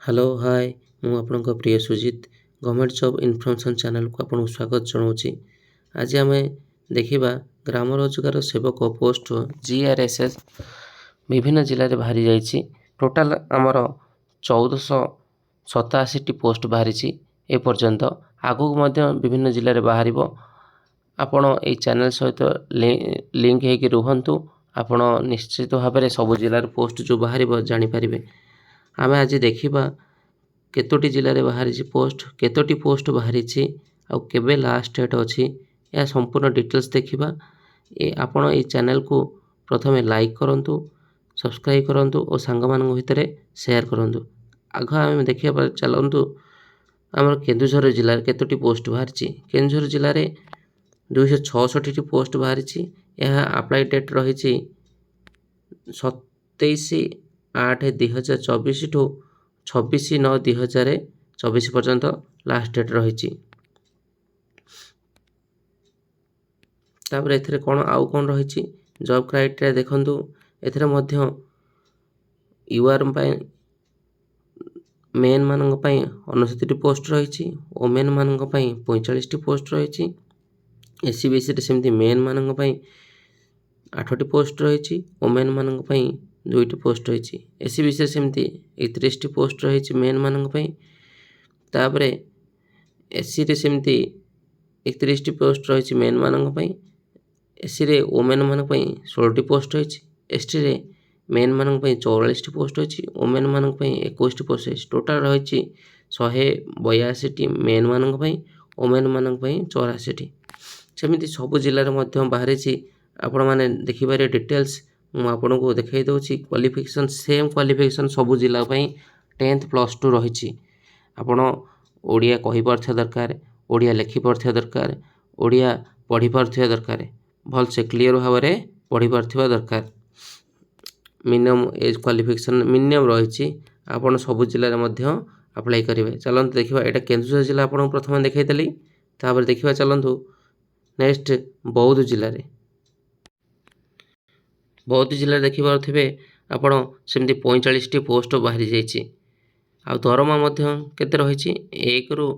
Hello hi मु आपणक प्रिय सुजित government job information channel को आपको स्वागत जनाऊँगी। आज आम देखा ग्राम रोजगार सेवक पोस्ट GRSS विभिन्न जिले में बाहरी जाइए। टोटाल आमर 1487 पोस्ट बाहरी एपर्यंत आगू विभिन्न जिले में बाहर आपण ये चैनल सहित लिंक होकर रुहतु। आपण निश्चित भाव में सब जिलार पोस्ट जो बाहर जानीपर। आम आज देखा केतोटी जिले में बाहरी पोस्ट केतोटी पोस्ट बाहरी केबे लास्ट डेट अच्छी यह संपूर्ण डिटेल्स देखा। आपण ये चैनल को प्रथमे लाइक करूँ, सब्सक्राइब करूँ और सांग मान भितर शेयर करूँ। आग आम देखा चलतु आम केन्दुझर जिले में केतोटी पोस्ट बाहरी। केन्दुझर जिले में 266 पोस्ट बाहरी। यह अप्लाई डेट रही 27/8/2024 ठू 26/9/2024 पर्यंत लास्ट डेट रही। तापर एथिरे कौन आउ कौन रही जॉब क्राइटेरिया देखंतु। एथिरे मध्य यूआर मेन मानक पई 69 पोस्ट रही। ओमेन मानक पई 45 पोस्ट रही। SC/BC रे सेमती मेन मानक पई 8 पोस्ट रही। ओमेन मानक पई 2 पोस्ट रही। SC/BC रे सेमती 31 पोस्ट रही मेन मानक पई। तापरे SC रे सेमती 31 पोस्ट रही मेन मानक पई। SC रे ओमेन मानक पई 16 पोस्ट रही। ST रे मेन मानक पई 44 पोस्ट रही। ओमेन मानक पई 21 पोस्ट रही। टोटाल रही 182 मेन मानक पई, ओमेन मानक पई 84। सेमती सब जिले में बाहरी आपण मैंने देखिपारे डिटेल्स मुझे आपन को देखा दूसरी। क्वालिफिकेशन सेम क्वालिफिकेशन सब जिला 10th +2 रही। आपण ओडिया कहि पारथिया दरकार, ओडिया लिखि पारथिया दरकार, ओडिया पढ़ी पारथिया दरकार, भल से क्लियर भाव में पढ़ी पारथिया दरकार। मिनिमम एज क्वालिफिकेशन मिनिमम रही। आपण सब जिले में अप्लाई करेंगे। चलते देखा यहाँ केन्दुझर जिला आपको प्रथम देखी। तापर देखा चलतु नेक्स्ट बौद्ध जिले में। बौद्ध जिले देखिपे आपण सेमती 45 पोस्ट बाहरी जाइए। आ दरमा केते रही 1 रु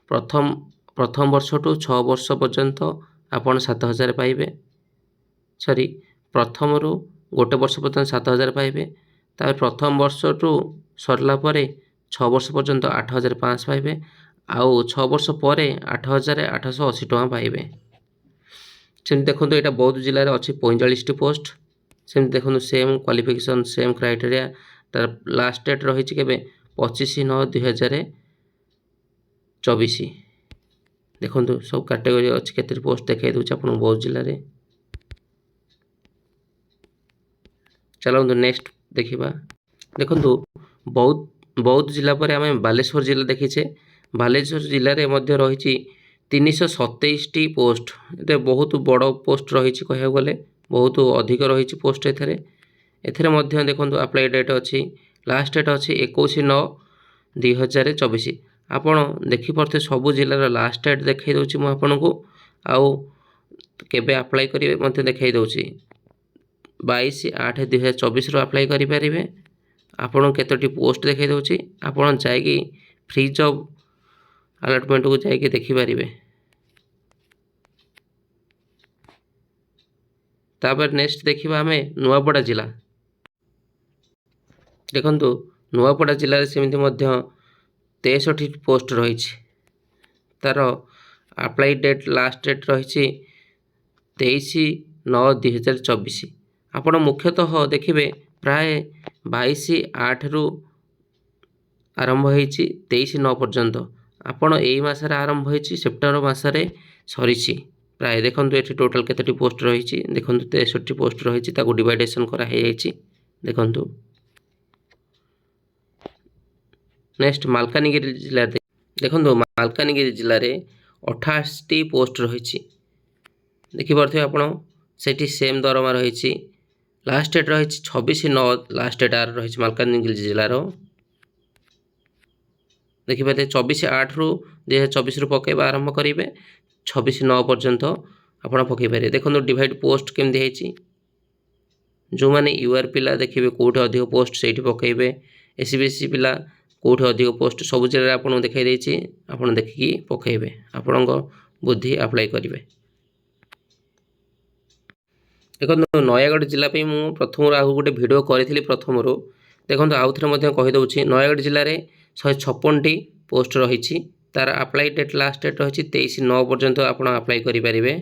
प्रथम वर्ष टू 6 वर्ष पर्यंत आपण 7000 पाइबे। सॉरी प्रथम रु 1 वर्ष पर्यंत 7000 पाइबे। तापर प्रथम वर्ष टू सरला परे 6 वर्ष पर्यंत 8500 पाइबे। आउ 6 वर्ष पर 8880 टका पाइबे। सेमती देखो यहाँ बौद्ध जिले में अच्छी 45 पोस्ट। सेमती देखो सेम क्वालिफिकेशन सेम क्राइटेरिया। तार लास्ट डेट रही केबे 25/9/2024। देखो सब कैटेगरी अच्छी केते पोस्ट देखा दूसरे आप बौद्ध जिले में। चलतु नेक्स्ट देखा देखो बौद्ध जिला पर आम बालेश्वर जिला देखीचे। बालेश्वर जिले में रही 327 पोस्ट। ये बहुत बड़ पोस्ट रही कह गले बहुत अधिक रही पोस्ट। एथिरे देखो अप्लाई डेट अच्छी लास्ट डेट अच्छी 21/9/2024। आपण देखिपे सबू जिलार लास्ट डेट देखा दूसरी मुझे आपन को आउ केबे अप्लाई करेंगे मत देखा दूसरी 22/8/2024 अप्लाई करेंगे। आपन केतोटी पोस्ट देखा दूसरी आपन जाइए फ्री जॉब अलॉटमेंट को जाइए देखिपारे। तापर नेक्स्ट देखा आम नुआपड़ा जिला। देखु नुआपड़ा जिले में सेमती 63 पोस्ट रही। तार अप्लाई डेट लास्ट डेट रही 23/9/2024। आपण मुख्यतः देखिए प्राय 22/8 रु आरंभ हो 23/9 पर्यंत। आपण यही मसरे आरंभ हो सेप्टेम्बर मसरे सरी प्राय। देखो ये टोटाल केतोटी पोस्ट रही देखो 63 पोस्ट रही डिवाइडेसन कराई। देखो नेक्स्ट मालकानगिरी जिले देखो मालकानगिरी जिले में 88 पोस्ट रही। देखिपे आप सेम दरमा रही। लास्ट डेट रही 26/9 लास्ट डेट आर रही मालकानगिरी जिलार। देखिए 24/8/2024 रु पकेबा आरंभ करेंगे 26/9 पर्यंत आप पकई पारे। देखो डिवाइड पोस्ट केमती जो मैंने यूआर पिला देखिए कौटे अधिक पोस्ट से पकेबे। SC/BC पिला कौटी अधिक पोस्ट सब जिले आपको देखा देती आप देखिकी पकेबे आपण बुद्धि अप्लाई करेंगे। देखो नयगढ़ जिला मु प्रथम आगे गोटे भिड करी प्रथम देखो आउ थे कहीदे नयगढ़ जिले में 156टी पोस्ट रही तार अप्लाई डेट लास्ट डेट रही 23/9 पर्यंत आप अप्लाई करेंगे।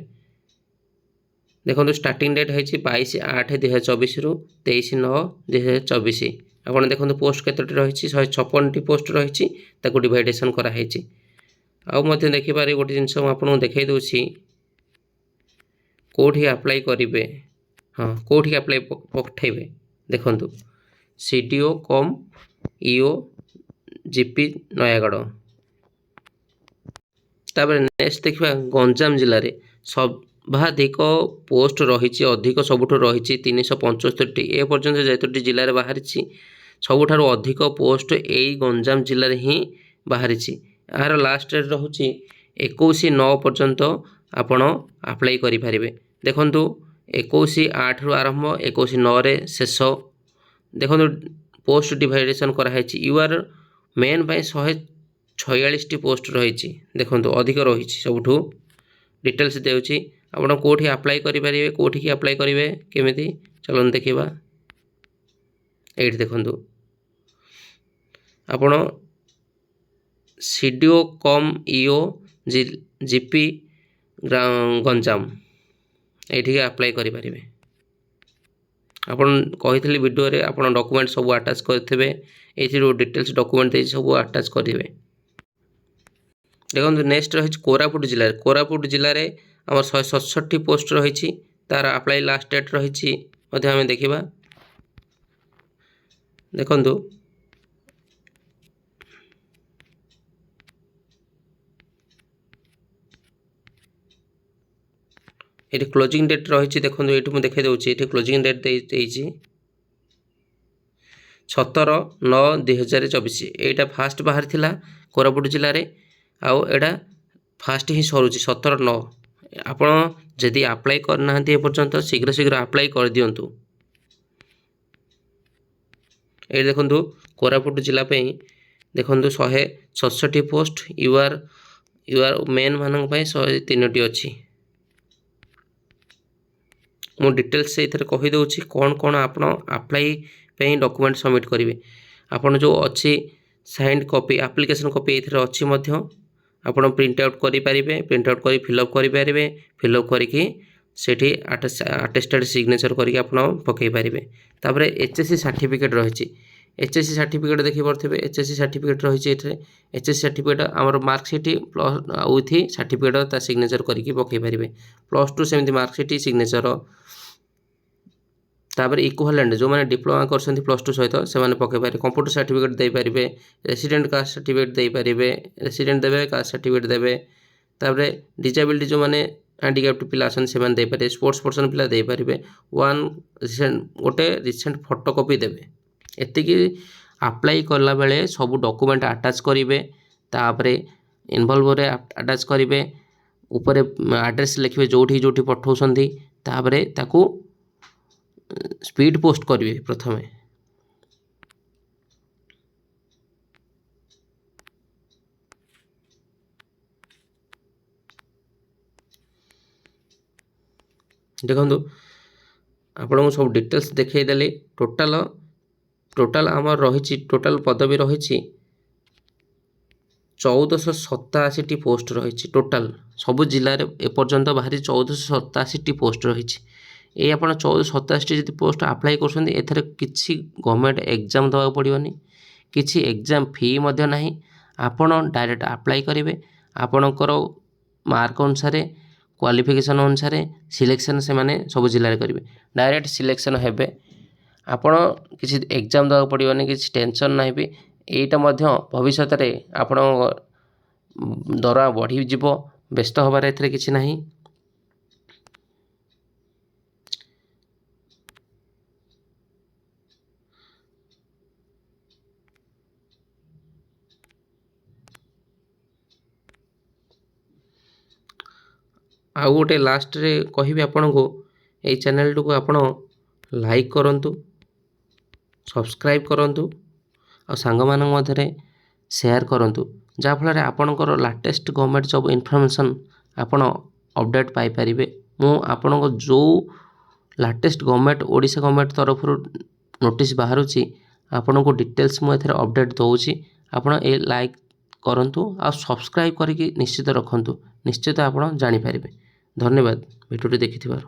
देखो स्टार्टिंग डेट है 22/8/2024 रु 23/9/2024। आप देखो पोस्ट केतोटी रही 156टी पोस्ट रही डिवाइडेसन कराई। आउ देखिपारे गोटे जिनस आपको देखई दूसरी कौटी अप्लाई करेंगे। हाँ कौटी अप्लाई पठेबे देखु सीडीओ कम ईओ जीपी नयागढ़। तापर नेक्स्ट देखा गंजाम जिले में सर्वाधिक पोस्ट रही अधिक सबुठ रही 375टी ए पर्यंत जेतोटी जिले में बाहरी सबुठ अधिक पोस्ट यही गंजाम जिले में ही बाहरी। यार लास्ट डेट रोचे 21/9 पर्यंत आपण अप्लाई करेंगे। देखु 21/8 रु आरंभ 21/9 शेष। देखो पोस्ट डिवाइडेसन कराई यूआर मेन 146टी पोस्ट रही देखो अधिक रही सबुठ डिटेल्स देउची आपण कोठी अप्लाई करेंगे कोठी की अप्लाई करेंगे केमिति चलन देखा। ये देखो आपण सीडीओ कम ईओ जीपी गंजाम ये अप्लाई करेंगे। आपन कही वीडियो रे आपन डॉक्यूमेंट सब अटैच करथिबे एथि डिटेल्स डॉक्यूमेंट दे सब अटैच करेंगे। देखो नेक्स्ट रही कोरापुट जिले कोरापुट जिले में आम 167टी पोस्ट रही तार अप्लाई लास्ट डेट रही आम देखा। देखु ये क्लोजिंग डेट रही देखो ये मुझे देखा दूसरी ये क्लोजिंग डेट 17/9/2024 यहाँ फास्ट बाहर थिला कोरापुट जिले में आउ एटा फास्ट ही सरुची 17/9। आपण जदि अप्लाई करना पर्यंत शीघ्र शीघ्र अप्लाई कर दिंतु। ये देखो कोरापुट जिला देखो 167टी पोस्ट यूआर मेन मान 103टी अच्छी। मु डिटेल्स से कहीदे कौन कौन आप अप्लाई डॉक्यूमेंट सबमिट करेंगे। आपन जो अच्छी साइंड कॉपी एप्लिकेशन कॉपी ये अच्छी आपड़ प्रिंट आउट करेंगे प्रिंट आउट कर फिलअप करेंगे फिलअप करके अटेस्टेड सिग्नेचर करके पकई पारे। तापर एचएससी सर्टिफिकेट रही एचएससी सर्टिफिकेट देखिए एचएससी सर्टिफिकेट रही एचएससी सर्टिफिकेट आमर marksheet plus with certificate signature करके पकई पारे। +2 सेमती मार्कसीट सिग्नेचर तापर इक्विवेलेंट जो मैंने डिप्लोमा कर +2 सहित से पकई पारे। कंप्यूटर सर्टिफिकेट दे पारे रेसिडेंट कास्ट सर्टिफिकेट दे पारे रेसिडेंट देवे कास्ट सर्टिफिकेट देवे। तापर डिसेबिलिटी जो मैंने हैंडिकैप्ड पिला आसन दे पारे स्पोर्ट्स पर्सन पिला दे पारे गोटे रिसेंट फोटोकॉपी देवे। एतिकी अप्लाई कला बेले सब डॉक्यूमेंट अटैच करेंगे तापर इनवॉल्व रे अटैच करेंगे ऊपर एड्रेस लिखिए जोठी जोठी पठाउछंती तापर ताकू स्पीड पोस्ट करेंगे। प्रथम देखो आपको सब डिटेल्स देखईदेली टोटाल आमर रही टोटाल पदवी रही 1487टी पोस्ट रही टोटाल सबु जिले में एपर्यंत बाहरी 1487टी पोस्ट रही। ये आप 1487टी जी पोस्ट अप्लाई कर किसी गवर्नमेंट एग्जाम देवा पड़ोनी किसी एग्जाम फी ना आपड़ डायरेक्ट अप्लाई करेंगे आपणकर मार्क अनुसार क्वालिफिकेशन अनुसार सिलेक्शन से माने सब जिले में करेंगे डायरेक्ट सिलेक्शन हेबे आपण किसी एग्जाम देवा पड़ोनी किसी टेंशन ना भी यहाँ भविष्य में आपण दरमा बढ़ी जीव व्यस्त हबार एथरे किसी नहीं। आउ गोटे लास्ट रे कहि आपण को ये चैनल को आपण लाइक करंतु सब्सक्राइब करंतु आ सांग मान मध्य ସେୟାର କରନ୍ତୁ, ଯାହାଫଳରେ ଆପଣଙ୍କର ଲାଟେଷ୍ଟ ଗଭର୍ଣ୍ଣମେଣ୍ଟ ଜବ୍ ଇନଫର୍ମେସନ୍ ଆପଣ ଅପଡ଼େଟ୍ ପାଇପାରିବେ। ମୁଁ ଆପଣଙ୍କ ଯେଉଁ ଲାଟେଷ୍ଟ ଗଭର୍ଣ୍ଣମେଣ୍ଟ ଓଡ଼ିଶା ଗଭର୍ଣ୍ଣମେଣ୍ଟ ତରଫରୁ ନୋଟିସ୍ ବାହାରୁଛି ଆପଣଙ୍କୁ ଡିଟେଲ୍ସ ମୁଁ ଏଥିରେ ଅପଡ଼େଟ୍ ଦେଉଛି। ଆପଣ ଏ ଲାଇକ୍ କରନ୍ତୁ ଆଉ ସବସ୍କ୍ରାଇବ୍ କରିକି ନିଶ୍ଚିତ ରଖନ୍ତୁ, ନିଶ୍ଚିତ ଆପଣ ଜାଣିପାରିବେ। ଧନ୍ୟବାଦ ଭିଡ଼ିଓଟି ଦେଖିଥିବାରୁ।